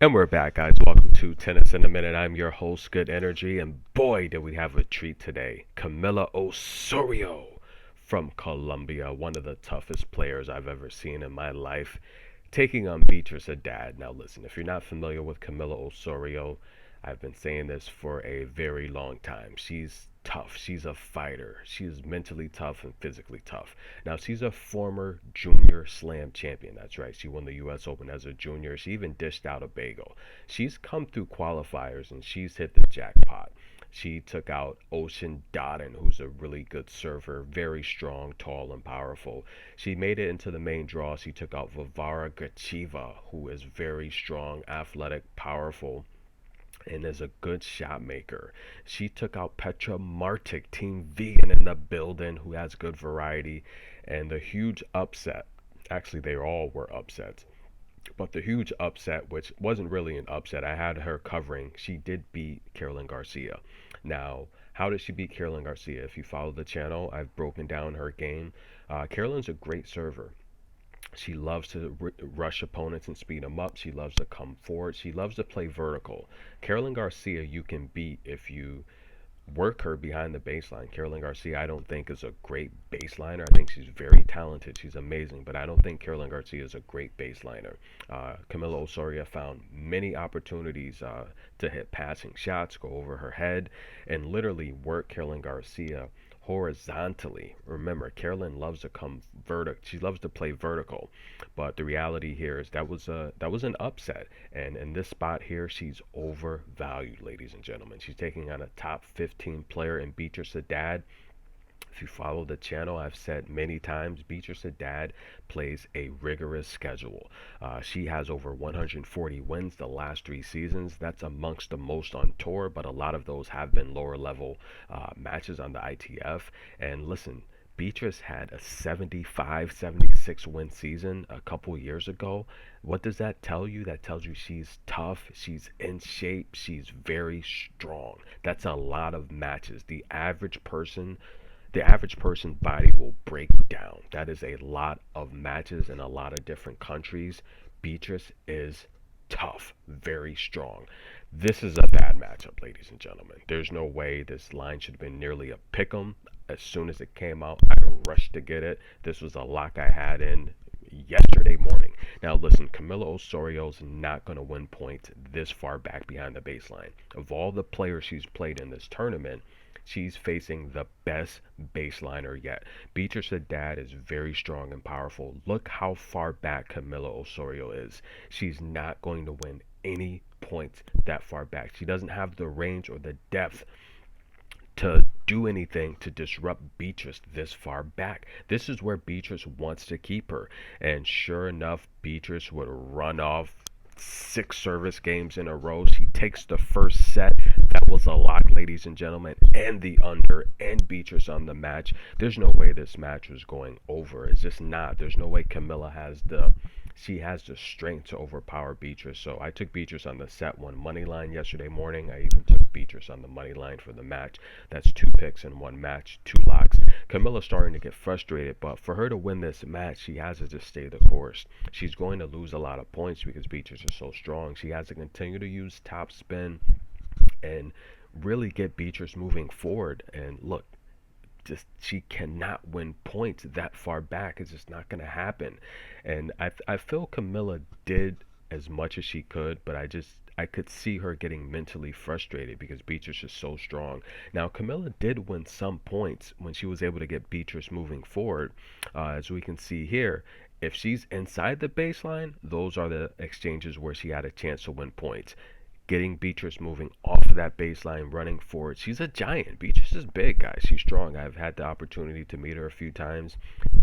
And we're back, guys. Welcome to Tennis in a Minute. I'm your host, Good Energy, and boy, did we have a treat today. Camila Osorio from Colombia, one of the toughest players I've ever seen in my life, taking on Beatriz Haddad. Now, listen, if you're not familiar with Camila Osorio, I've been saying this for a very long time. She's tough. She's a fighter. She's mentally tough and physically tough. Now, she's a former junior slam champion. That's right. She won the U.S. Open as a junior. She even dished out a bagel. She's come through qualifiers and she's hit the jackpot. She took out Ocean Dodden, who's a really good server, very strong, tall, and powerful. She made it into the main draw. She took out Vivara Gachiva, who is very strong, athletic, powerful, and is a good shot maker. She took out Petra Martic, Team Vegan in the building, who has good variety, and the huge upset. Actually, they all were upsets. But the huge upset, which wasn't really an upset, I had her covering. She did beat Caroline Garcia. Now, how did she beat Caroline Garcia? If you follow the channel, I've broken down her game. Caroline's a great server. She loves to rush opponents and speed them up. She loves to come forward. She loves to play vertical. Caroline Garcia, you can beat if you work her behind the baseline. Caroline Garcia, I don't think is a great baseliner. I think she's very talented. She's amazing, but I don't think Caroline Garcia is a great baseliner. Camila Osorio found many opportunities to hit passing shots, go over her head, and literally work Caroline Garcia horizontally. Remember, Carolyn loves to come vertical. She loves to play vertical, but the reality here is that was an upset. And in this spot here, she's overvalued, ladies and gentlemen. She's taking on a top 15 player in Beatriz Haddad. If you follow the channel, I've said many times, Beatriz Haddad plays a rigorous schedule. She has over 140 wins the last 3 seasons. That's amongst the most on tour, but a lot of those have been lower level matches on the ITF. And listen, Beatrice had a 75, 76 win season a couple years ago. What does that tell you? That tells you she's tough, she's in shape, she's very strong. That's a lot of matches. The average person body will break down. That is a lot of matches in a lot of different countries. Beatrice is tough, very strong. This is a bad matchup, ladies and gentlemen. There's no way this line should have been nearly a pick 'em. As soon as it came out, I rushed to get it. This was a lock I had in yesterday morning. Now listen, Camila Osorio's not going to win points this far back behind the baseline. Of all the players she's played in this tournament, she's facing the best baseliner yet. Beatriz Haddad is very strong and powerful. Look how far back Camila Osorio is. She's not going to win any points that far back. She doesn't have the range or the depth to do anything to disrupt Beatrice this far back. This is where Beatrice wants to keep her. And sure enough, Beatrice would run off 6 service games in a row. She takes the first set. That was a lock, ladies and gentlemen, and the under, and Beatrice on the match. There's no way this match was going over. It's just not. There's no way Camila has the strength to overpower Beatrice. So I took Beatrice on the set one money line yesterday morning. I even took Beatrice on the money line for the match. That's 2 picks in one match, 2 locks. Camilla's starting to get frustrated, but for her to win this match, she has to just stay the course. She's going to lose a lot of points because Beatrice is so strong. She has to continue to use top spin and really get Beatrice moving forward. And look, just she cannot win points that far back. It's just not going to happen. And I feel Camilla did as much as she could, but I could see her getting mentally frustrated because Beatrice is so strong. Now, Camilla did win some points when she was able to get Beatrice moving forward. As we can see here, if she's inside the baseline, those are the exchanges where she had a chance to win points. Getting Beatrice moving off of that baseline, running forward. She's a giant. Beatrice is big, guys. She's strong. I've had the opportunity to meet her a few times.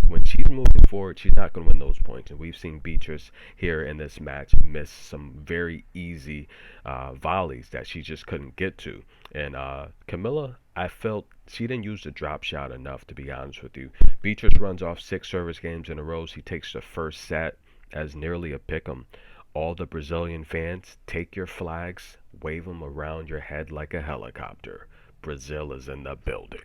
When she's moving forward, she's not going to win those points. And we've seen Beatrice here in this match miss some very easy volleys that she just couldn't get to. And Camilla, I felt she didn't use the drop shot enough, to be honest with you. Beatrice runs off 6 service games in a row. She takes the first set as nearly a pick 'em. All the Brazilian fans, take your flags, wave them around your head like a helicopter. Brazil is in the building.